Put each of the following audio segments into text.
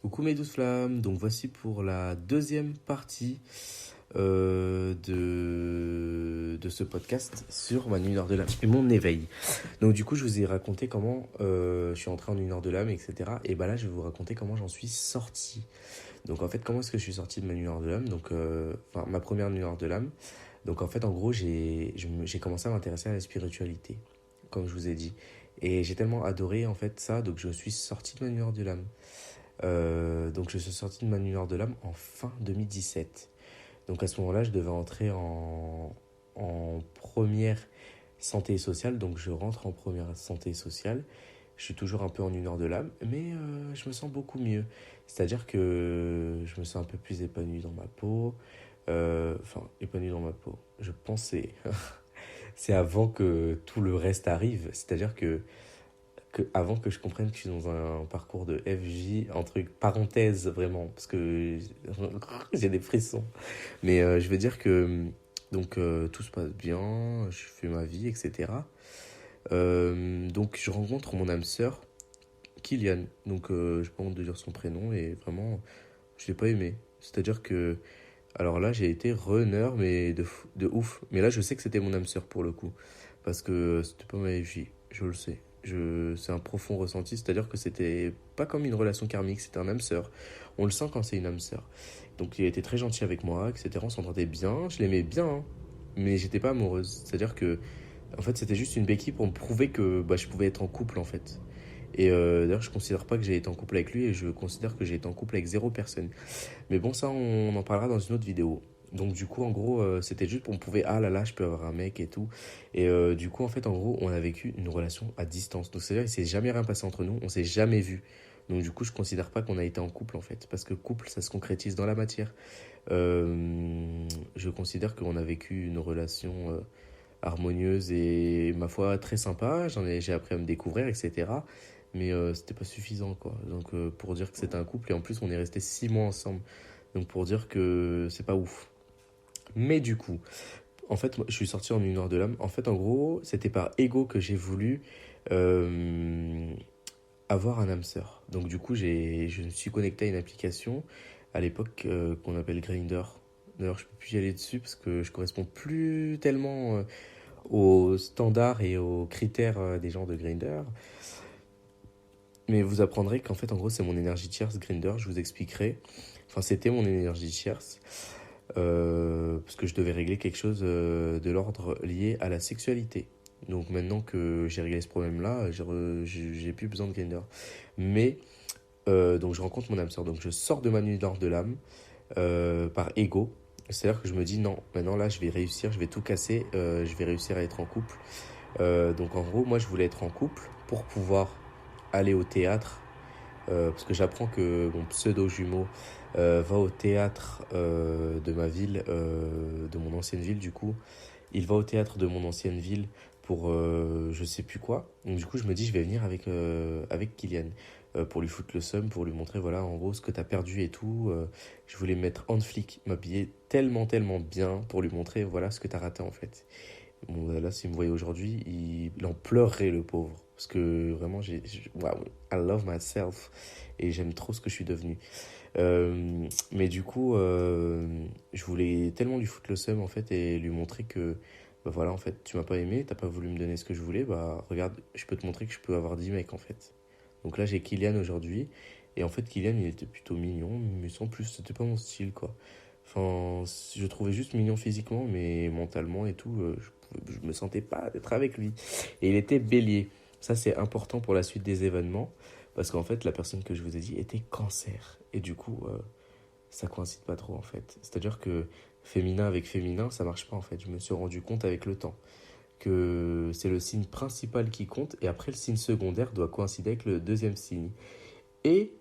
Coucou mes douces flammes, donc voici pour la deuxième partie de ce podcast sur ma nuit nord de l'âme et mon éveil. Donc du coup je vous ai raconté comment je suis entré en nuit nord de l'âme, etc. Et bah là je vais vous raconter comment j'en suis sorti. Donc en fait comment est-ce que je suis sorti de ma nuit nord de l'âme, donc enfin ma première nuit nord de l'âme. Donc en fait en gros j'ai commencé à m'intéresser à la spiritualité, comme je vous ai dit. Et j'ai tellement adoré en fait ça, donc je suis sorti de ma nuit nord de l'âme. Donc je suis sorti de ma nuit noire de l'âme en fin 2017. Donc à ce moment-là, je devais entrer en première santé sociale. Donc je rentre en première santé sociale. Je suis toujours un peu en nuit noire de l'âme, mais je me sens beaucoup mieux. C'est-à-dire que je me sens un peu plus épanoui dans ma peau. Enfin, épanoui dans ma peau. Je pensais. C'est avant que tout le reste arrive. C'est-à-dire que avant que je comprenne que je suis dans un parcours de FJ, un truc parenthèse vraiment, parce que j'ai des frissons. Mais je veux dire que donc tout se passe bien, je fais ma vie, etc. Donc je rencontre mon âme sœur, Kylian. Donc je pas honte de dire son prénom et vraiment je l'ai pas aimé. C'est-à-dire que alors là j'ai été runner mais de ouf. Mais là je sais que c'était mon âme sœur pour le coup, parce que c'était pas ma FJ, je le sais. C'est un profond ressenti, c'est-à-dire que c'était pas comme une relation karmique, c'était un âme sœur. On le sent quand c'est une âme sœur. Donc il a été très gentil avec moi, etc. On s'entendait bien, je l'aimais bien, hein, mais j'étais pas amoureuse. C'est-à-dire que, en fait, c'était juste une béquille pour me prouver que bah, je pouvais être en couple, en fait. Et d'ailleurs, je considère pas que j'ai été en couple avec lui et je considère que j'ai été en couple avec zéro personne. Mais bon, ça, on en parlera dans une autre vidéo. Donc du coup, en gros, c'était juste pour me prouver, ah là là, je peux avoir un mec et tout. Et du coup, en fait, en gros, on a vécu une relation à distance. Donc c'est-à-dire, il s'est jamais rien passé entre nous, on s'est jamais vu. Donc du coup, je considère pas qu'on a été en couple, en fait. Parce que couple, ça se concrétise dans la matière. Je considère qu'on a vécu une relation harmonieuse et, ma foi, très sympa. J'ai appris à me découvrir, etc. Mais c'était pas suffisant, quoi. Donc pour dire que c'était un couple, et en plus, on est resté 6 mois ensemble. Donc pour dire que c'est pas ouf. Mais du coup, en fait, moi, je suis sorti en une heure de l'âme. En fait, en gros, c'était par ego que j'ai voulu euh, avoir un âme sœur. Donc du coup, je me suis connecté à une application à l'époque qu'on appelle Grindr. D'ailleurs, je peux plus y aller dessus parce que je correspond plus tellement aux standards et aux critères des gens de Grindr. Mais vous apprendrez qu'en fait, en gros, c'est mon énergie tierce Grindr. Je vous expliquerai. Enfin, c'était mon énergie tierce. Parce que je devais régler quelque chose de l'ordre lié à la sexualité. Donc maintenant que j'ai réglé ce problème-là, j'ai plus besoin de Grindr. Mais donc je rencontre mon âme sœur. Donc je sors de ma nuit d'or de l'âme par ego. C'est-à-dire que je me dis non, maintenant là je vais réussir, je vais tout casser, je vais réussir à être en couple. Donc en gros, moi je voulais être en couple pour pouvoir aller au théâtre, parce que j'apprends que mon pseudo jumeau va au théâtre de ma ville, de mon ancienne ville du coup. Il va au théâtre de mon ancienne ville pour je sais plus quoi. Donc du coup je me dis je vais venir avec Kylian pour lui foutre le seum, pour lui montrer voilà en gros ce que t'as perdu et tout. Je voulais me mettre en flic, m'habiller tellement tellement bien pour lui montrer voilà ce que t'as raté en fait. Bon, là, s'il me voyait aujourd'hui, il en pleurerait, le pauvre. Parce que vraiment, wow, I love myself. Et j'aime trop ce que je suis devenu. Mais du coup, je voulais tellement lui foutre le seum, en fait, et lui montrer que, bah voilà, en fait, tu m'as pas aimé, t'as pas voulu me donner ce que je voulais, bah regarde, je peux te montrer que je peux avoir 10 mecs, en fait. Donc là, j'ai Kylian aujourd'hui. Et en fait, Kylian, il était plutôt mignon, mais sans plus, c'était pas mon style, quoi. Enfin, je le trouvais juste mignon physiquement, mais mentalement et tout, je me sentais pas d'être avec lui. Et il était bélier. Ça, c'est important pour la suite des événements, parce qu'en fait, la personne que je vous ai dit était cancer. Et du coup, ça coïncide pas trop, en fait. C'est-à-dire que féminin avec féminin, ça marche pas, en fait. Je me suis rendu compte avec le temps que c'est le signe principal qui compte, et après, le signe secondaire doit coïncider avec le deuxième signe. Et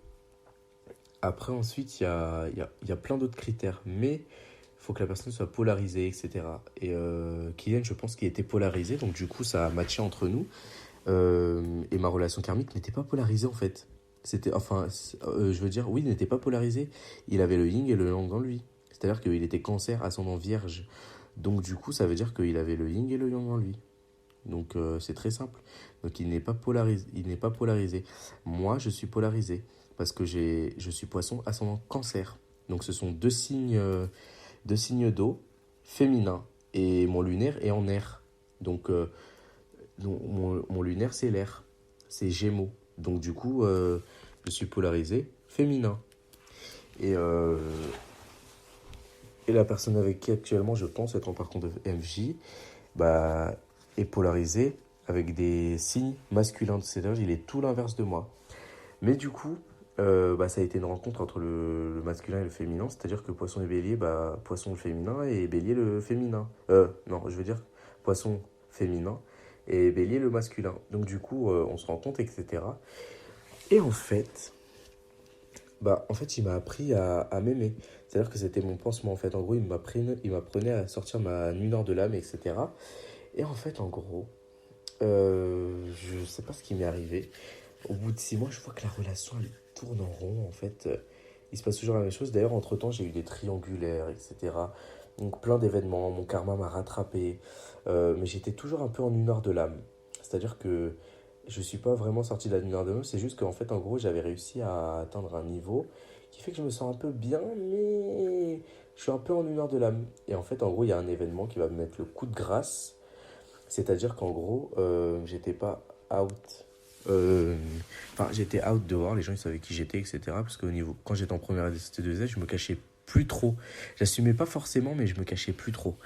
après, ensuite, il y a plein d'autres critères, mais il faut que la personne soit polarisée, etc. Et Kylian, je pense qu'il était polarisé, donc du coup, ça a matché entre nous. Et ma relation karmique n'était pas polarisée, en fait. C'était, enfin, je veux dire, oui, il n'était pas polarisé. Il avait le yin et le yang en lui. C'est-à-dire qu'il était cancer, ascendant vierge. Donc du coup, ça veut dire qu'il avait le yin et le yang en lui. Donc c'est très simple. Donc il n'est pas polarisé. Moi, je suis polarisé. parce que je suis poisson ascendant cancer. Donc ce sont deux signes d'eau féminins. Et mon lunaire est en air. Donc mon lunaire, c'est l'air. C'est Gémeaux. Donc du coup, je suis polarisé féminin. Et, euh, et la personne avec qui actuellement je pense être en parcours de MJ bah, est polarisé avec des signes masculins. C'est-à-dire il est tout l'inverse de moi. Mais du coup, ça a été une rencontre entre le masculin et le féminin. C'est-à-dire que poisson et bélier, poisson le féminin et bélier le féminin. Non, je veux dire poisson féminin et bélier le masculin. Donc du coup, on se rencontre, etc. Et en fait, il m'a appris à m'aimer. C'est-à-dire que c'était mon pansement, en fait. En gros, il m'apprenait à sortir ma nuit nord de l'âme, etc. Et en fait, en gros, je sais pas ce qui m'est arrivé. Au bout de 6 mois, je vois que la relation, elle tourne en rond, en fait. Il se passe toujours la même chose. D'ailleurs, entre-temps, j'ai eu des triangulaires, etc. Donc, plein d'événements. Mon karma m'a rattrapé. Mais j'étais toujours un peu en nuit nord de l'âme. C'est-à-dire que je suis pas vraiment sorti de la nuit nord de l'âme. C'est juste qu'en fait, en gros, j'avais réussi à atteindre un niveau qui fait que je me sens un peu bien, mais je suis un peu en nuit nord de l'âme. Et en fait, en gros, il y a un événement qui va me mettre le coup de grâce. C'est-à-dire qu'en gros, j'étais pas out. Euh, j'étais out dehors, les gens ils savaient qui j'étais, etc. Parce qu'au niveau, quand j'étais en première année de CT2S, je me cachais plus trop. J'assumais pas forcément, mais je me cachais plus trop.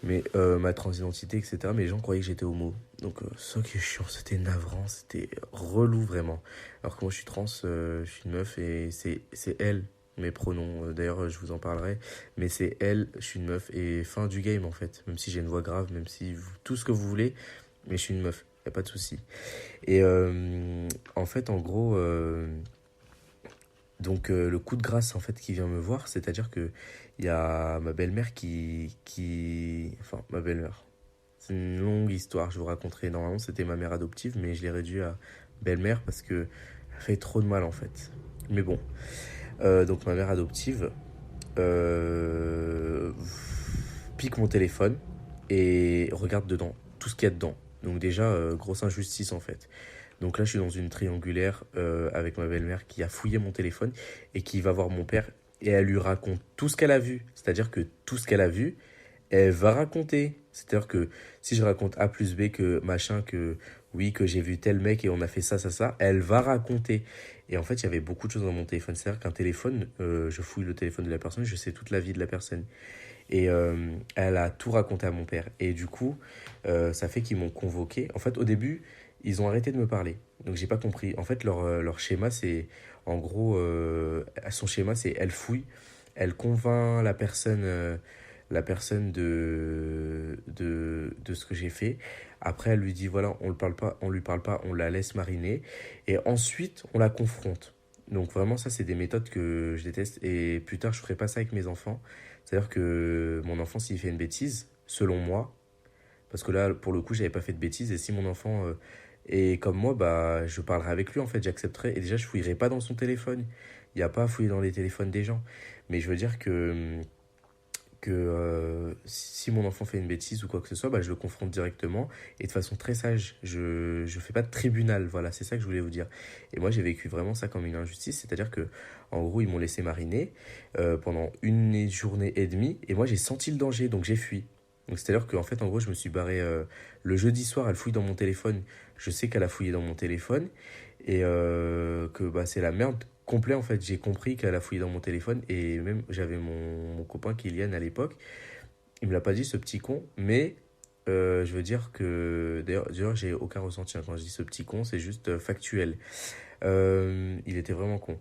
Mais ma transidentité, etc. Mais les gens croyaient que j'étais homo. Donc, ça qui est chiant, c'était navrant, c'était relou vraiment. Alors que moi je suis trans, je suis une meuf et c'est elle, mes pronoms. D'ailleurs, je vous en parlerai. Mais c'est elle, je suis une meuf et fin du game en fait. Même si j'ai une voix grave, même si tout ce que vous voulez, mais je suis une meuf, y a pas de souci. Et en fait, en gros, le coup de grâce en fait qui vient me voir, c'est-à-dire que il y a ma belle-mère enfin ma belle-mère. C'est une longue histoire, je vous raconterai. Normalement, c'était ma mère adoptive, mais je l'ai réduit à belle-mère parce que elle fait trop de mal en fait. Mais bon, donc ma mère adoptive euh, pique mon téléphone et regarde dedans, tout ce qu'il y a dedans. Donc déjà, grosse injustice en fait. Donc là, je suis dans une triangulaire avec ma belle-mère qui a fouillé mon téléphone et qui va voir mon père et elle lui raconte tout ce qu'elle a vu. C'est-à-dire que tout ce qu'elle a vu, elle va raconter. C'est-à-dire que si je raconte A plus B que machin, que oui, que j'ai vu tel mec et on a fait ça, ça, ça, elle va raconter. Et en fait, il y avait beaucoup de choses dans mon téléphone. C'est-à-dire qu'un téléphone, je fouille le téléphone de la personne, je sais toute la vie de la personne. Et elle a tout raconté à mon père. Et du coup, ça fait qu'ils m'ont convoqué. En fait, au début, ils ont arrêté de me parler. Donc, j'ai pas compris. En fait, leur schéma, c'est. En gros, son schéma, c'est elle fouille, elle convainc la personne de ce que j'ai fait. Après, elle lui dit voilà, on lui parle pas, on la laisse mariner. Et ensuite, on la confronte. Donc, vraiment, ça, c'est des méthodes que je déteste. Et plus tard, je ferai pas ça avec mes enfants. C'est-à-dire que mon enfant, s'il fait une bêtise, selon moi, parce que là, pour le coup, j'avais pas fait de bêtises, et si mon enfant est comme moi, je parlerai avec lui, en fait, j'accepterai, et déjà, je fouillerai pas dans son téléphone. Il n'y a pas à fouiller dans les téléphones des gens. Mais je veux dire que si mon enfant fait une bêtise ou quoi que ce soit, je le confronte directement, et de façon très sage. Je fais pas de tribunal, voilà, c'est ça que je voulais vous dire. Et moi, j'ai vécu vraiment ça comme une injustice, c'est-à-dire que, en gros, ils m'ont laissé mariner pendant une journée et demie, et moi, j'ai senti le danger, donc j'ai fui. Donc c'est-à-dire qu'en fait, en gros, je me suis barré le jeudi soir, elle fouille dans mon téléphone. Je sais qu'elle a fouillé dans mon téléphone et que c'est la merde complet en fait. J'ai compris qu'elle a fouillé dans mon téléphone et même j'avais mon copain Kylian à l'époque. Il me l'a pas dit ce petit con, mais je veux dire que d'ailleurs j'ai aucun ressenti hein, quand je dis ce petit con, c'est juste factuel. Il était vraiment con.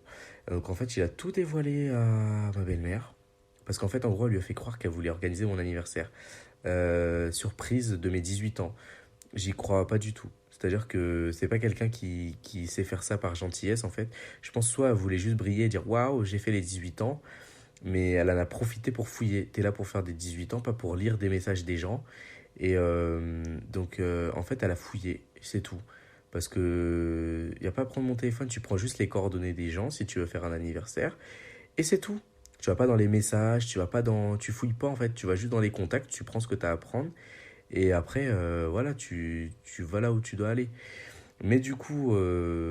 Donc en fait, il a tout dévoilé à ma belle-mère. Parce qu'en fait, en gros, elle lui a fait croire qu'elle voulait organiser mon anniversaire. Surprise de mes 18 ans. J'y crois pas du tout. C'est-à-dire que c'est pas quelqu'un qui sait faire ça par gentillesse, en fait. Je pense soit elle voulait juste briller et dire waouh, j'ai fait les 18 ans, mais elle en a profité pour fouiller. T'es là pour faire des 18 ans, pas pour lire des messages des gens. Et en fait, elle a fouillé, c'est tout. Parce que y a pas à prendre mon téléphone, tu prends juste les coordonnées des gens si tu veux faire un anniversaire, et c'est tout. Tu vas pas dans les messages, tu fouilles pas en fait, tu vas juste dans les contacts, tu prends ce que tu as à prendre et après voilà, tu vas là où tu dois aller. Mais du coup,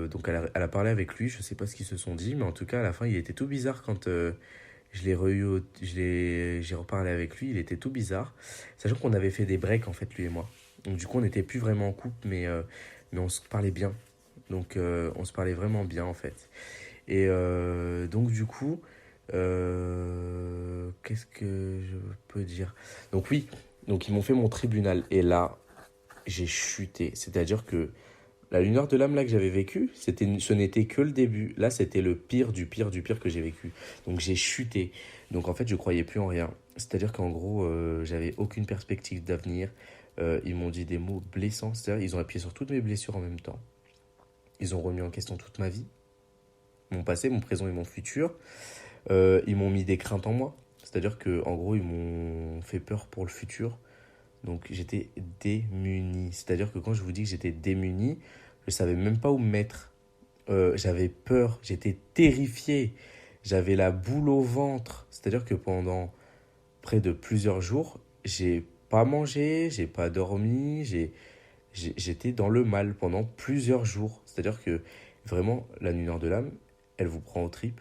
donc elle a parlé avec lui, je sais pas ce qu'ils se sont dit, mais en tout cas, à la fin, il était tout bizarre quand je l'ai j'ai reparlé avec lui, il était tout bizarre. Sachant qu'on avait fait des breaks, en fait, lui et moi. Donc du coup, on n'était plus vraiment en couple, mais on se parlait bien. Donc on se parlait vraiment bien, en fait. Et donc du coup, qu'est-ce que je peux dire? Donc oui, donc ils m'ont fait mon tribunal. Et là, j'ai chuté. C'est-à-dire que la lumière de l'âme là que j'avais vécu, ce n'était que le début. Là, c'était le pire du pire du pire que j'ai vécu. Donc j'ai chuté. Donc en fait, je croyais plus en rien. C'est-à-dire qu'en gros, j'avais aucune perspective d'avenir. Ils m'ont dit des mots blessants. C'est-à-dire ils ont appuyé sur toutes mes blessures en même temps. Ils ont remis en question toute ma vie, mon passé, mon présent et mon futur. Ils m'ont mis des craintes en moi. C'est-à-dire que en gros, ils m'ont fait peur pour le futur. Donc j'étais démuni. C'est-à-dire que quand je vous dis que j'étais démuni, je savais même pas où me mettre. J'avais peur, j'étais terrifié. J'avais la boule au ventre. C'est-à-dire que pendant près de plusieurs jours, j'ai pas mangé, j'ai pas dormi, j'étais dans le mal pendant plusieurs jours. C'est-à-dire que vraiment, la nuit nord de l'âme, elle vous prend aux tripes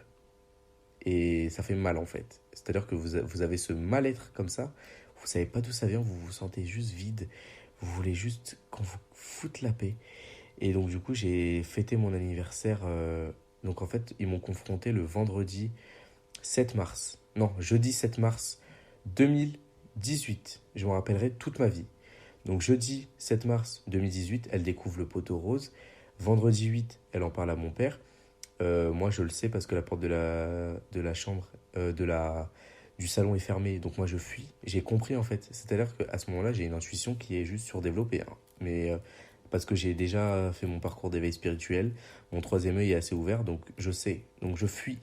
et ça fait mal en fait. C'est-à-dire que vous avez ce mal-être comme ça, vous savez pas d'où ça vient, vous vous sentez juste vide, vous voulez juste qu'on vous foute la paix. Et donc du coup j'ai fêté mon anniversaire, donc en fait ils m'ont confronté le vendredi 7 mars, non jeudi 7 mars 2018, je m'en rappellerai toute ma vie. Donc jeudi 7 mars 2018, elle découvre le poteau rose, vendredi 8, elle en parle à mon père. Moi, je le sais parce que la porte de la chambre, du salon est fermée. Donc, moi, je fuis. J'ai compris, en fait. C'est-à-dire qu'à ce moment-là, j'ai une intuition qui est juste surdéveloppée, hein. Mais parce que j'ai déjà fait mon parcours d'éveil spirituel, mon troisième œil est assez ouvert, donc je sais. Donc, je fuis.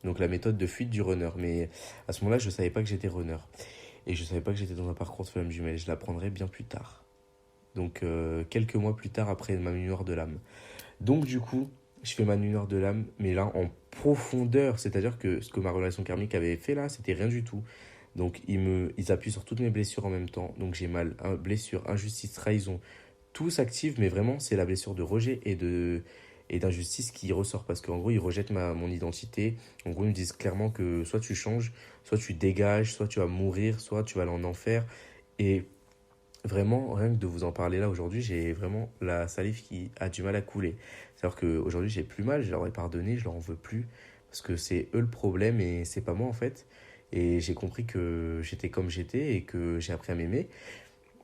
Donc, la méthode de fuite du runner. Mais à ce moment-là, je ne savais pas que j'étais runner. Et je ne savais pas que j'étais dans un parcours de flamme jumelle. Je l'apprendrai bien plus tard. Donc, quelques mois plus tard, après ma mémoire de l'âme. Donc du coup, je fais ma nuit noire de l'âme, mais là en profondeur. C'est-à-dire que ce que ma relation karmique avait fait là, c'était rien du tout. Donc ils appuient sur toutes mes blessures en même temps. Donc j'ai mal, blessure, injustice, trahison. Tout s'active, mais vraiment c'est la blessure de rejet et d'injustice qui ressort. Parce qu'en gros, ils rejettent mon identité. En gros, ils me disent clairement que soit tu changes, soit tu dégages, soit tu vas mourir, soit tu vas aller en enfer. Et vraiment, rien que de vous en parler là aujourd'hui, j'ai vraiment la salive qui a du mal à couler. C'est-à-dire qu'aujourd'hui, j'ai plus mal, je leur ai pardonné, je leur en veux plus. Parce que c'est eux le problème et c'est pas moi en fait. Et j'ai compris que j'étais comme j'étais et que j'ai appris à m'aimer.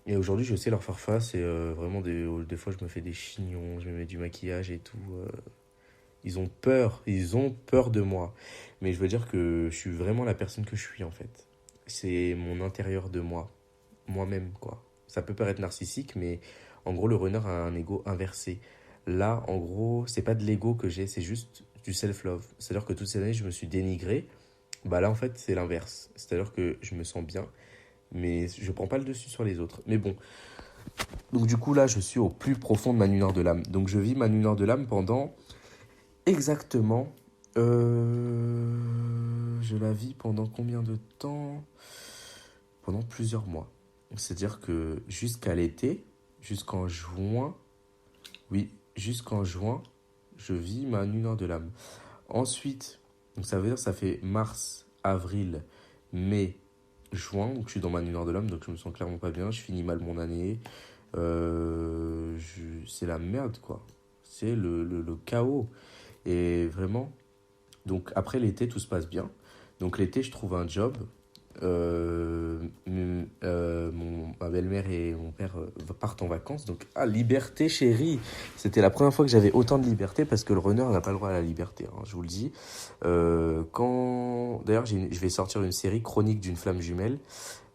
Et aujourd'hui, je sais leur faire face et vraiment, des fois, je me fais des chignons, je me mets du maquillage et tout. Ils ont peur de moi. Mais je veux dire que je suis vraiment la personne que je suis en fait. C'est mon intérieur de moi, moi-même quoi. Ça peut paraître narcissique, mais en gros, le runner a un ego inversé. Là, en gros, c'est pas de l'ego que j'ai, c'est juste du self-love. C'est-à-dire que toutes ces années, je me suis dénigré. Bah là, en fait, c'est l'inverse. C'est-à-dire que je me sens bien, mais je prends pas le dessus sur les autres. Mais bon. Donc, du coup, là, je suis au plus profond de ma nuit noire de l'âme. Donc, je vis ma nuit noire de l'âme pendant exactement. Je la vis pendant combien de temps? Pendant plusieurs mois. C'est-à-dire que jusqu'à l'été, jusqu'en juin, oui, jusqu'en juin, je vis ma nuit noire de l'âme. Ensuite, donc ça veut dire que ça fait mars, avril, mai, juin, donc je suis dans ma nuit noire de l'âme, donc je me sens clairement pas bien, je finis mal mon année. C'est la merde, quoi. C'est le chaos. Et vraiment, donc après l'été, tout se passe bien. Donc l'été, je trouve un job. Ma belle-mère et mon père partent en vacances. Donc, liberté, chérie. C'était la première fois que j'avais autant de liberté parce que le runner n'a pas le droit à la liberté, hein, je vous le dis. D'ailleurs, je vais sortir une série chronique d'une flamme jumelle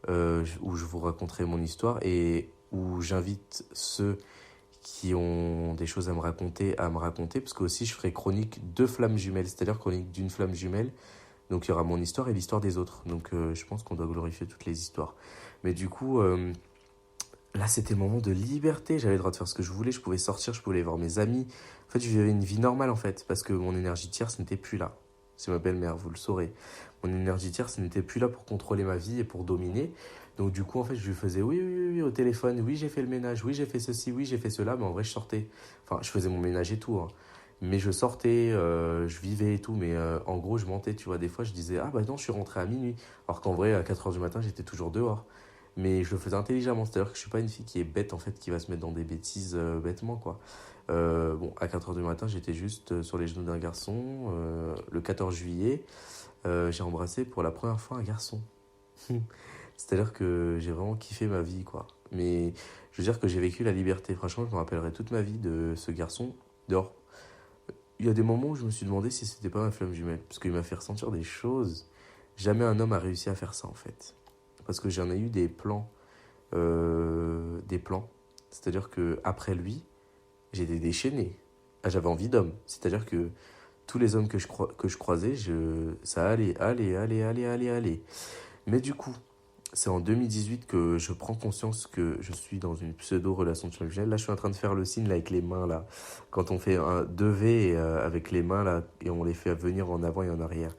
où je vous raconterai mon histoire et où j'invite ceux qui ont des choses à me raconter parce que aussi je ferai chronique de flammes jumelles, c'est-à-dire chronique d'une flamme jumelle. Donc il y aura mon histoire et l'histoire des autres. Donc je pense qu'on doit glorifier toutes les histoires. Mais du coup, là c'était le moment de liberté. J'avais le droit de faire ce que je voulais. Je pouvais sortir, je pouvais aller voir mes amis. En fait, je vivais une vie normale en fait. Parce que mon énergie tierce n'était plus là. C'est ma belle-mère, vous le saurez. Mon énergie tierce n'était plus là pour contrôler ma vie et pour dominer. Donc du coup, en fait, je lui faisais oui, oui, oui, oui, au téléphone, oui, j'ai fait le ménage, oui, j'ai fait ceci, oui, j'ai fait cela, mais en vrai, je sortais. Enfin, je faisais mon ménage et tout, hein. Mais je sortais, je vivais et tout, mais en gros, je mentais, tu vois. Des fois, je disais, ah bah non, je suis rentré à minuit. Alors qu'en vrai, à 4 heures du matin, j'étais toujours dehors. Mais je le faisais intelligemment, c'est-à-dire que je suis pas une fille qui est bête, en fait, qui va se mettre dans des bêtises bêtement, quoi. Bon, à 4 heures du matin, j'étais juste sur les genoux d'un garçon. Le 14 juillet, j'ai embrassé pour la première fois un garçon. C'est-à-dire que j'ai vraiment kiffé ma vie, quoi. Mais je veux dire que j'ai vécu la liberté. Franchement, je me rappellerai toute ma vie de ce garçon dehors. Il y a des moments où je me suis demandé si c'était pas ma flamme jumelle. Parce qu'il m'a fait ressentir des choses. Jamais un homme a réussi à faire ça, en fait. Parce que j'en ai eu des plans. Des plans. C'est-à-dire que après lui, j'étais déchaîné. Ah, j'avais envie d'homme. C'est-à-dire que tous les hommes que je croisais, ça allait, allait, allait, allait, allait, allait. Mais du coup, c'est en 2018 que je prends conscience que je suis dans une pseudo-relation de fusionnelle. Là, je suis en train de faire le signe là, avec les mains, là. Quand on fait un 2V avec les mains, là, et on les fait venir en avant et en arrière.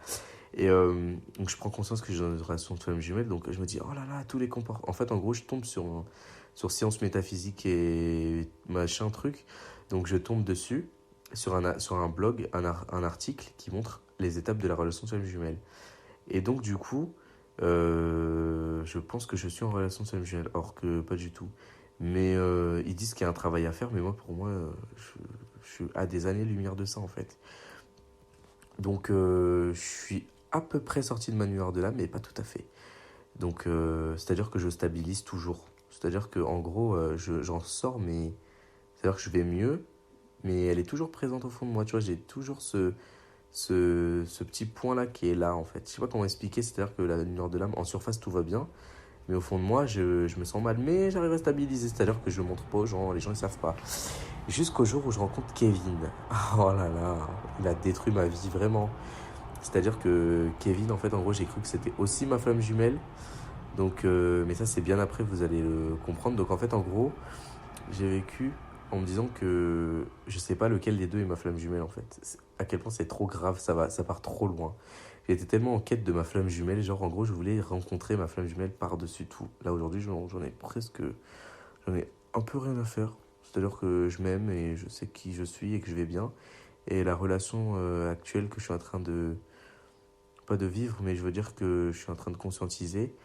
Et donc, je prends conscience que je suis dans une relation de flamme jumelle. Donc, je me dis, oh là là, tous les comportements. En fait, en gros, je tombe sur sciences métaphysiques et machin truc. Donc, je tombe dessus, sur un blog, un article qui montre les étapes de la relation de flamme jumelle. Et donc, du coup, je pense que je suis en relation sexuelle, or que pas du tout. Mais ils disent qu'il y a un travail à faire, mais moi, pour moi, je suis à des années-lumière de ça, en fait. Donc, je suis à peu près sorti de ma lueur de là, mais pas tout à fait. Donc, c'est-à-dire que je stabilise toujours. C'est-à-dire que en gros, j'en sors, mais c'est-à-dire que je vais mieux, mais elle est toujours présente au fond de moi. Tu vois, j'ai toujours ce petit point-là qui est là, en fait. Je sais pas comment expliquer, c'est-à-dire que la lumière de l'âme, en surface, tout va bien, mais au fond de moi, je me sens mal, mais j'arrive à stabiliser, c'est-à-dire que je ne montre pas aux gens, les gens ne savent pas. Jusqu'au jour où je rencontre Kevin. Oh là là, il a détruit ma vie, vraiment. C'est-à-dire que Kevin, en fait, en gros, j'ai cru que c'était aussi ma flamme jumelle. Donc, mais ça, c'est bien après, vous allez le comprendre. Donc, en fait, en gros, j'ai vécu en me disant que je sais pas lequel des deux est ma flamme jumelle en fait. À quel point c'est trop grave, ça part trop loin. J'étais tellement en quête de ma flamme jumelle, genre en gros je voulais rencontrer ma flamme jumelle par-dessus tout. Là aujourd'hui j'en ai un peu rien à faire. C'est-à-dire que je m'aime et je sais qui je suis et que je vais bien. Et la relation actuelle que je suis en train de, pas de vivre, mais je veux dire que je suis en train de conscientiser,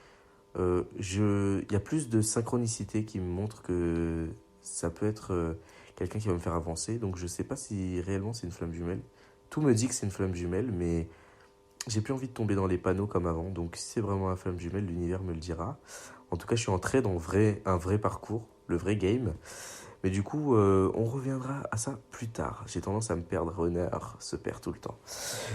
il y a plus de synchronicité qui me montre que ça peut être quelqu'un qui va me faire avancer. Donc je sais pas si réellement c'est une flamme jumelle. Tout me dit que c'est une flamme jumelle, mais j'ai plus envie de tomber dans les panneaux comme avant. Donc si c'est vraiment une flamme jumelle, l'univers me le dira. En tout cas, je suis entré dans un vrai parcours, le vrai game. Mais du coup, on reviendra à ça plus tard. J'ai tendance à me perdre. Renard se perd tout le temps.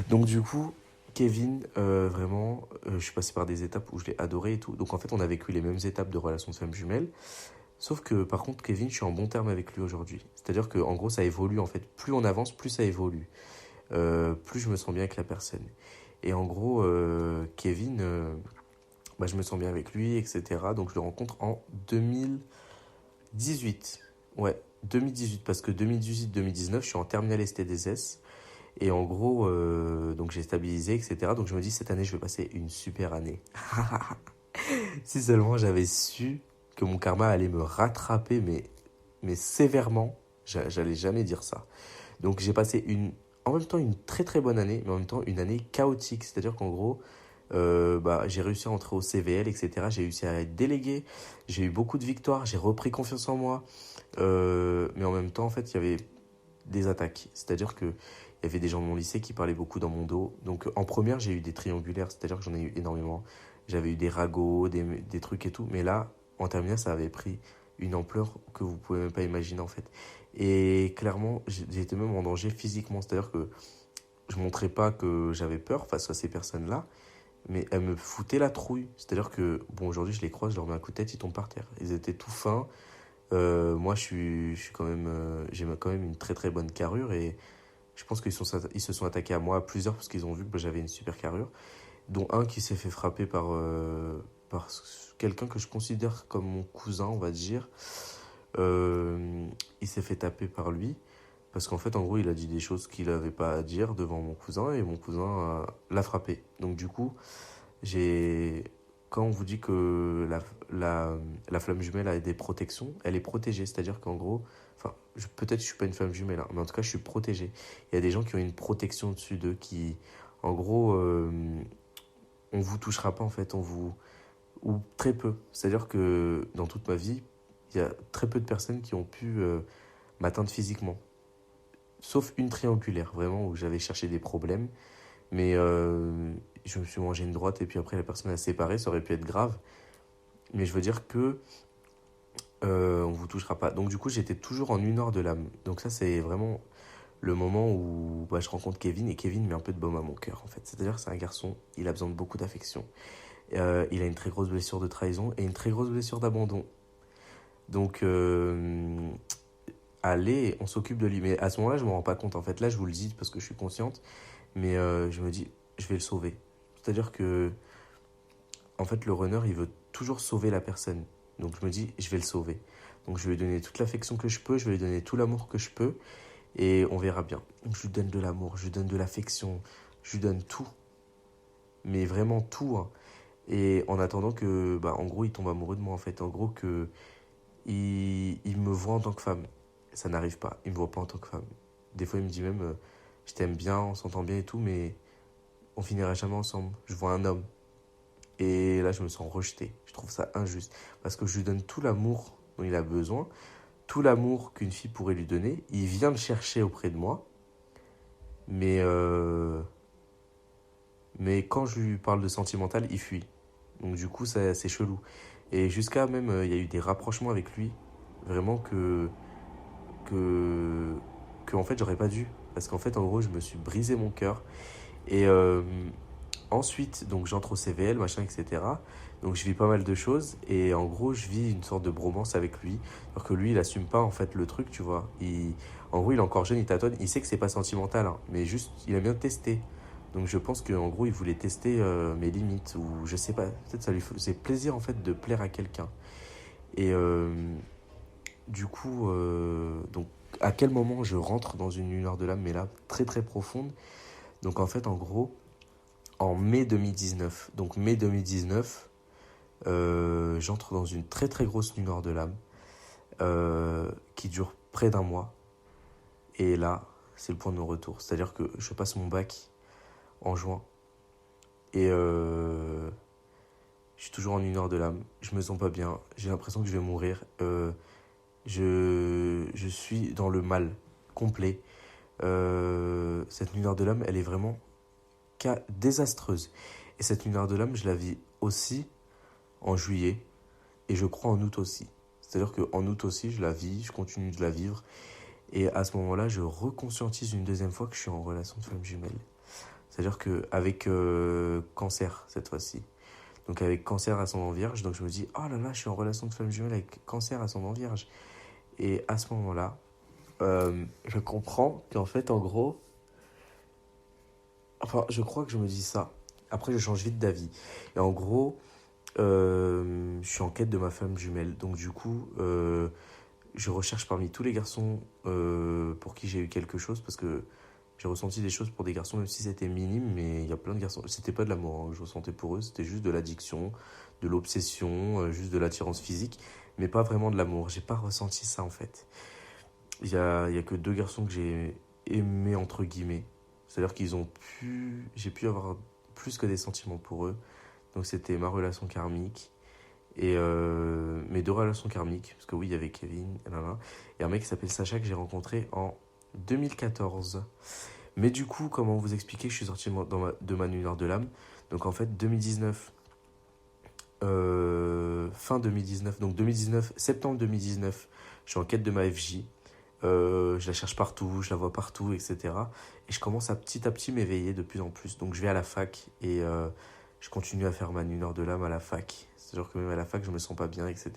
Donc du coup, Kevin, vraiment, je suis passé par des étapes où je l'ai adoré et tout. Donc en fait, on a vécu les mêmes étapes de relation de flamme jumelle. Sauf que par contre, Kevin, je suis en bon terme avec lui aujourd'hui. C'est-à-dire que en gros, ça évolue en fait. Plus on avance, plus ça évolue. Plus je me sens bien avec la personne. Et en gros, Kevin, bah, je me sens bien avec lui, etc. Donc je le rencontre en 2018. Ouais, 2018, parce que 2018-2019, je suis en terminale STDS. Et en gros, donc j'ai stabilisé, etc. Donc je me dis, cette année, je vais passer une super année. Si seulement j'avais su que mon karma allait me rattraper, mais sévèrement, j'allais jamais dire ça. Donc j'ai passé en même temps une très très bonne année, mais en même temps une année chaotique. C'est-à-dire qu'en gros, bah, j'ai réussi à entrer au CVL, etc. J'ai réussi à être délégué, j'ai eu beaucoup de victoires, j'ai repris confiance en moi. Mais en même temps, en fait, il y avait des attaques. C'est-à-dire que il y avait des gens de mon lycée qui parlaient beaucoup dans mon dos. Donc en première, j'ai eu des triangulaires, c'est-à-dire que j'en ai eu énormément. J'avais eu des ragots, des trucs et tout. Mais là, en terminale, ça avait pris une ampleur que vous pouvez même pas imaginer en fait. Et clairement, j'étais même en danger physiquement. C'est-à-dire que je montrais pas que j'avais peur face à ces personnes-là, mais elles me foutaient la trouille. C'est-à-dire que, bon, aujourd'hui, je les croise, je leur mets un coup de tête, ils tombent par terre. Ils étaient tout fins. Moi, je suis quand même, j'ai quand même une très très bonne carrure et je pense ils se sont attaqués à moi à plusieurs parce qu'ils ont vu que j'avais une super carrure, dont un qui s'est fait frapper par quelqu'un que je considère comme mon cousin, on va dire. Il s'est fait taper par lui parce qu'en fait, en gros, il a dit des choses qu'il n'avait pas à dire devant mon cousin et mon cousin l'a frappé. Donc du coup, j'ai quand on vous dit que la flamme jumelle a des protections, elle est protégée. C'est-à-dire qu'en gros, enfin, peut-être je suis pas une flamme jumelle, hein, mais en tout cas, je suis protégé. Il y a des gens qui ont une protection au-dessus d'eux qui, en gros, on vous touchera pas en fait, ou très peu. C'est-à-dire que dans toute ma vie, il y a très peu de personnes qui ont pu m'atteindre physiquement. Sauf une triangulaire, vraiment, où j'avais cherché des problèmes. Mais je me suis mangé une droite et puis après la personne a séparé, ça aurait pu être grave. Mais je veux dire que on vous touchera pas. Donc du coup, j'étais toujours en une heure de l'âme. Donc ça, c'est vraiment le moment où bah, je rencontre Kevin et Kevin met un peu de baume à mon cœur en fait. C'est-à-dire que c'est un garçon, il a besoin de beaucoup d'affection. Il a une très grosse blessure de trahison et une très grosse blessure d'abandon. Donc allez, on s'occupe de lui. Mais à ce moment-là, je me rends pas compte en fait. Là, je vous le dis parce que je suis consciente, mais je me dis, je vais le sauver. C'est-à-dire que en fait, le runner, il veut toujours sauver la personne. Donc je me dis, je vais le sauver. Donc je vais lui donner toute l'affection que je peux, je vais lui donner tout l'amour que je peux, et on verra bien. Donc je lui donne de l'amour, je lui donne de l'affection, je lui donne tout. Mais vraiment tout, hein. Et en attendant que, bah, en gros, il tombe amoureux de moi, en fait. En gros, que il me voit en tant que femme. Ça n'arrive pas, il me voit pas en tant que femme. Des fois, il me dit même, je t'aime bien, on s'entend bien et tout, mais on finira jamais ensemble. Je vois un homme. Et là, je me sens rejeté. Je trouve ça injuste. Parce que je lui donne tout l'amour dont il a besoin, tout l'amour qu'une fille pourrait lui donner. Il vient me chercher auprès de moi. Mais, mais quand je lui parle de sentimental, il fuit. Donc du coup, ça, c'est chelou. Et jusqu'à même, il y a eu des rapprochements avec lui. Vraiment que, que en fait, j'aurais pas dû. Parce qu'en fait, en gros, je me suis brisé mon cœur. Et ensuite, donc j'entre au CVL, machin, etc. Donc je vis pas mal de choses et en gros, je vis une sorte de bromance avec lui. Alors que lui, il assume pas en fait le truc, tu vois. En gros, il est encore jeune, il tâtonne, il sait que c'est pas sentimental, hein, mais juste, il a bien testé. Donc je pense qu'en gros, il voulait tester mes limites ou je sais pas, peut-être ça lui faisait plaisir en fait de plaire à quelqu'un. Et du coup, donc à quel moment je rentre dans une lueur de l'âme, mais là, très très profonde. Donc en fait, en gros, en mai 2019. Donc mai 2019, j'entre dans une très très grosse nuit noire de l'âme qui dure près d'un mois. Et là, c'est le point de non-retour. C'est-à-dire que je passe mon bac en juin et je suis toujours en une heure de l'âme. Je me sens pas bien. J'ai l'impression que je vais mourir. Je suis dans le mal complet. Cette nuit noire de l'âme, elle est vraiment désastreuse. Et cette lumière de l'âme, je la vis aussi en juillet et je crois en août aussi. C'est-à-dire qu'en août aussi, je la vis, je continue de la vivre. Et à ce moment-là, je reconscientise une deuxième fois que je suis en relation de flamme jumelle. C'est-à-dire qu'avec cancer, cette fois-ci. Donc avec cancer ascendant vierge, donc je me dis, oh là là, je suis en relation de flamme jumelle avec cancer ascendant vierge. Et à ce moment-là, je comprends qu'en fait, en gros, enfin, je crois que je me dis ça. Après, je change vite d'avis. Et en gros, je suis en quête de ma femme jumelle. Donc, du coup, je recherche parmi tous les garçons pour qui j'ai eu quelque chose. Parce que j'ai ressenti des choses pour des garçons, même si c'était minime. Mais il y a plein de garçons. C'était pas de l'amour hein, que je ressentais pour eux. C'était juste de l'addiction, de l'obsession, juste de l'attirance physique. Mais pas vraiment de l'amour. J'ai pas ressenti ça, en fait. Il y a que deux garçons que j'ai aimés, entre guillemets. C'est-à-dire qu'ils ont pu... J'ai pu avoir plus que des sentiments pour eux. Donc c'était ma relation karmique et mes deux relations karmiques. Parce que oui, il y avait Kevin et un mec qui s'appelle Sacha que j'ai rencontré en 2014. Mais du coup, comment vous expliquer, je suis sorti de ma nuit noire de l'âme. Donc en fait, 2019, fin 2019, donc 2019, septembre 2019, je suis en quête de ma FJ. Je la cherche partout, je la vois partout, etc. Et je commence à petit m'éveiller de plus en plus. Donc je vais à la fac et je continue à faire ma nuit noire de l'âme à la fac. C'est-à-dire que même à la fac, je me sens pas bien, etc.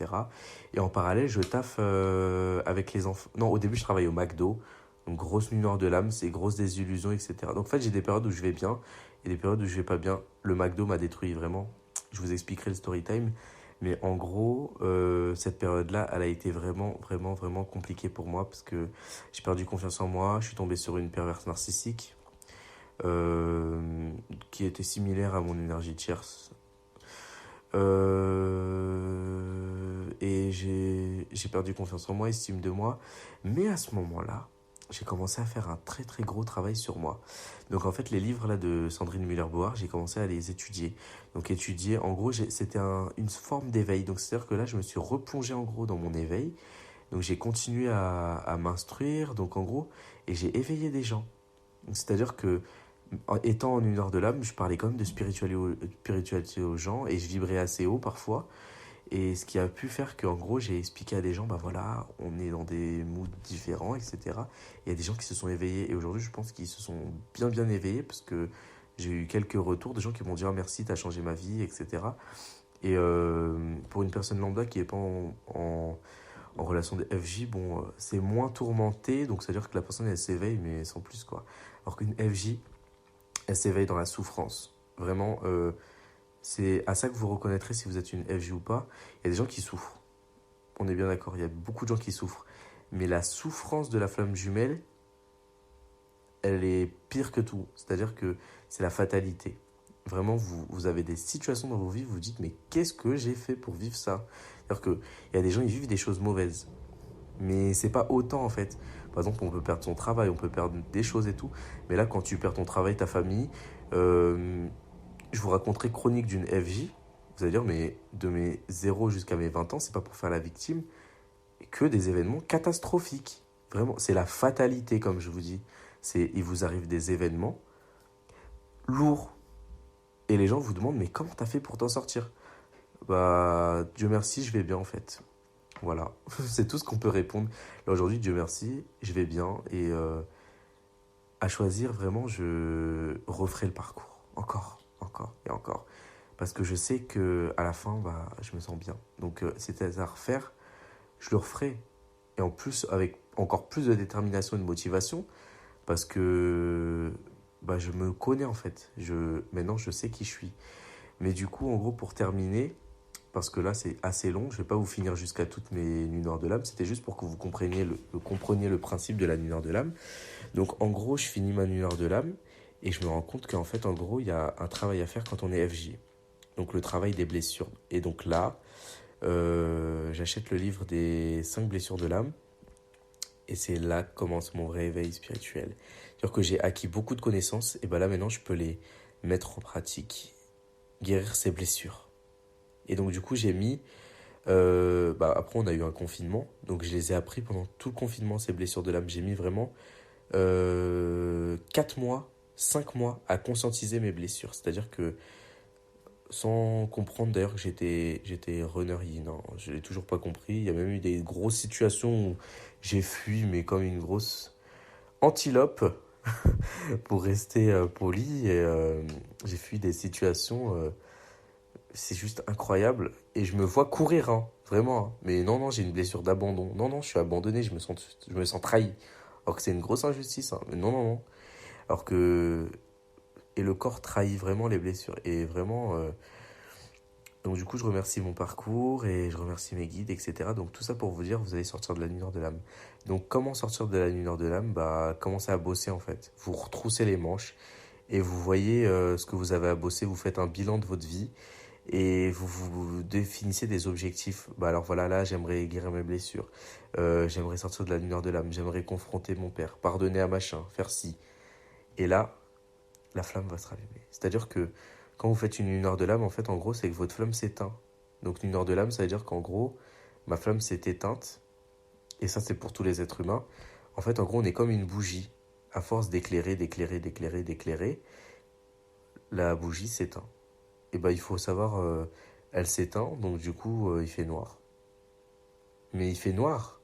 Et en parallèle, je taffe avec les enfants. Non, au début, je travaille au McDo. Donc grosse nuit noire de l'âme, c'est grosse désillusion, etc. Donc en fait, j'ai des périodes où je vais bien et des périodes où je vais pas bien. Le McDo m'a détruit vraiment. Je vous expliquerai le story time. Mais en gros, cette période-là, elle a été vraiment, vraiment, vraiment compliquée pour moi parce que j'ai perdu confiance en moi. Je suis tombé sur une perverse narcissique qui était similaire à mon énergie tierce. Et j'ai perdu confiance en moi, estime de moi. Mais à ce moment-là, j'ai commencé à faire un très très gros travail sur moi. Donc en fait, les livres là de Sandrine Muller-Board, j'ai commencé à les étudier. Donc étudier, en gros, c'était une forme d'éveil. Donc c'est-à-dire que là, je me suis replongé en gros dans mon éveil. Donc j'ai continué à m'instruire, donc en gros, et j'ai éveillé des gens. Donc, c'est-à-dire que étant en une heure de l'âme, je parlais quand même de spiritualité aux gens et je vibrais assez haut parfois. Et ce qui a pu faire qu'en gros, j'ai expliqué à des gens, bah voilà, on est dans des moods différents, etc. Il y a des gens qui se sont éveillés. Et aujourd'hui, je pense qu'ils se sont bien, bien éveillés parce que j'ai eu quelques retours de gens qui m'ont dit, oh, merci, t'as changé ma vie, etc. Et pour une personne lambda qui n'est pas en relation de FJ, bon, c'est moins tourmenté. Donc, c'est-à-dire que la personne, elle s'éveille, mais sans plus, quoi. Alors qu'une FJ, elle s'éveille dans la souffrance. Vraiment, c'est à ça que vous reconnaîtrez si vous êtes une FJ ou pas. Il y a des gens qui souffrent. On est bien d'accord, il y a beaucoup de gens qui souffrent. Mais la souffrance de la flamme jumelle, elle est pire que tout. C'est-à-dire que c'est la fatalité. Vraiment, vous avez des situations dans vos vies, vous vous dites, mais qu'est-ce que j'ai fait pour vivre ça? C'est-à-dire qu'il y a des gens, ils vivent des choses mauvaises. Mais c'est pas autant en fait. Par exemple, on peut perdre son travail, on peut perdre des choses et tout. Mais là, quand tu perds ton travail, ta famille, je vous raconterai chronique d'une FJ. Vous allez dire, mais de mes 0 jusqu'à mes 20 ans, c'est pas pour faire la victime, que des événements catastrophiques. Vraiment, c'est la fatalité, comme je vous dis. Il vous arrive des événements lourds. Et les gens vous demandent, mais comment t'as fait pour t'en sortir? Bah, Dieu merci, je vais bien en fait. Voilà, c'est tout ce qu'on peut répondre. Là aujourd'hui, Dieu merci, je vais bien et à choisir, vraiment, je referai le parcours. Encore, encore et encore. Parce que je sais que à la fin, bah, je me sens bien. Donc, si c'est à refaire, je le referai. Et en plus, avec encore plus de détermination et de motivation, parce que bah, je me connais en fait. Maintenant, je sais qui je suis. Mais du coup, en gros, pour terminer, parce que là, c'est assez long, je ne vais pas vous finir jusqu'à toutes mes nuits noires de l'âme. C'était juste pour que vous compreniez le principe de la nuit noire de l'âme. Donc, en gros, je finis ma nuit noire de l'âme et je me rends compte qu'en fait, en gros, il y a un travail à faire quand on est FJ. Donc, le travail des blessures. Et donc là, j'achète le livre des 5 blessures de l'âme. Et c'est là que commence mon réveil spirituel. C'est-à-dire que j'ai acquis beaucoup de connaissances. Et bien là, maintenant, je peux les mettre en pratique. Guérir ces blessures. Et donc, du coup, j'ai mis... après, on a eu un confinement. Donc, je les ai appris pendant tout le confinement, ces blessures de l'âme. J'ai mis vraiment 4 mois, 5 mois à conscientiser mes blessures. C'est-à-dire que, sans comprendre d'ailleurs que j'étais runner yin, hein. Je l'ai toujours pas compris. Il y a même eu des grosses situations où j'ai fui, mais comme une grosse antilope, pour rester poli. Et j'ai fui des situations, c'est juste incroyable. Et je me vois courir, hein, vraiment, hein. Mais non, non, j'ai une blessure d'abandon. Non, non, je suis abandonné, je me sens trahi. Alors que c'est une grosse injustice, hein. Mais non, non, non. Alors que... Et le corps trahit vraiment les blessures. Et vraiment... Donc du coup, je remercie mon parcours et je remercie mes guides, etc. Donc tout ça pour vous dire, vous allez sortir de la nuit nord de l'âme. Donc comment sortir de la nuit nord de l'âme? Bah, commencez à bosser en fait. Vous retroussez les manches et vous voyez ce que vous avez à bosser. Vous faites un bilan de votre vie et vous définissez des objectifs. Bah alors voilà, là, j'aimerais guérir mes blessures. J'aimerais sortir de la nuit nord de l'âme. J'aimerais confronter mon père, pardonner à machin, faire ci. Et là, la flamme va se rallumer. C'est-à-dire que quand vous faites une lumière de l'âme, en fait, en gros, c'est que votre flamme s'éteint. Donc, une lumière de l'âme, ça veut dire qu'en gros, ma flamme s'est éteinte. Et ça, c'est pour tous les êtres humains. En fait, en gros, on est comme une bougie. À force d'éclairer, d'éclairer, d'éclairer, d'éclairer, la bougie s'éteint. Et ben, il faut savoir, elle s'éteint, donc du coup, il fait noir. Mais il fait noir.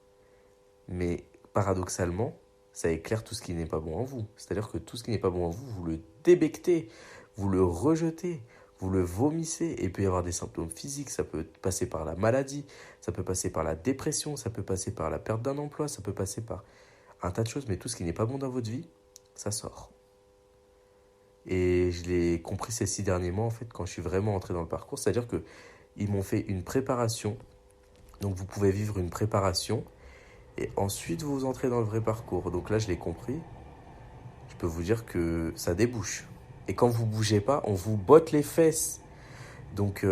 Mais paradoxalement, ça éclaire tout ce qui n'est pas bon en vous. C'est-à-dire que tout ce qui n'est pas bon en vous, vous le débectez, vous le rejetez, vous le vomissez. Et il peut y avoir des symptômes physiques, ça peut passer par la maladie, ça peut passer par la dépression, ça peut passer par la perte d'un emploi, ça peut passer par un tas de choses. Mais tout ce qui n'est pas bon dans votre vie, ça sort. Et je l'ai compris ces 6 derniers mois, en fait, quand je suis vraiment entré dans le parcours. C'est-à-dire qu'ils m'ont fait une préparation. Donc vous pouvez vivre une préparation et ensuite vous entrez dans le vrai parcours. Donc là, je l'ai compris. Je peux vous dire que ça débouche. Et quand vous bougez pas, on vous botte les fesses. Donc,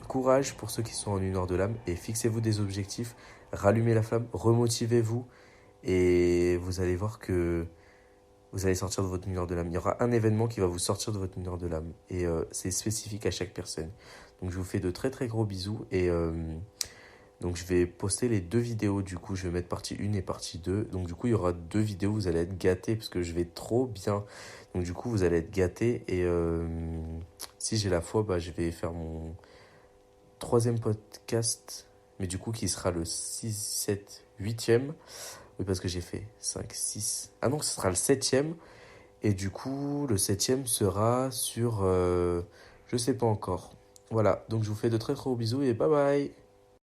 courage pour ceux qui sont en une heure de l'âme et fixez-vous des objectifs, rallumez la flamme, remotivez-vous et vous allez voir que vous allez sortir de votre mineur de l'âme. Il y aura un événement qui va vous sortir de votre mineur de l'âme et c'est spécifique à chaque personne. Donc, je vous fais de très très gros bisous et donc je vais poster les deux vidéos du coup, je vais mettre partie 1 et partie 2. Donc du coup, il y aura deux vidéos, vous allez être gâtés parce que je vais trop bien. Donc du coup, vous allez être gâtés et si j'ai la foi, bah, je vais faire mon troisième podcast, mais du coup qui sera le 6 7 8e. Oui, parce que j'ai fait 5 6. Ah non, ce sera le 7e. Et du coup, le 7e sera sur... je sais pas encore. Voilà, donc je vous fais de très très gros bisous et bye bye.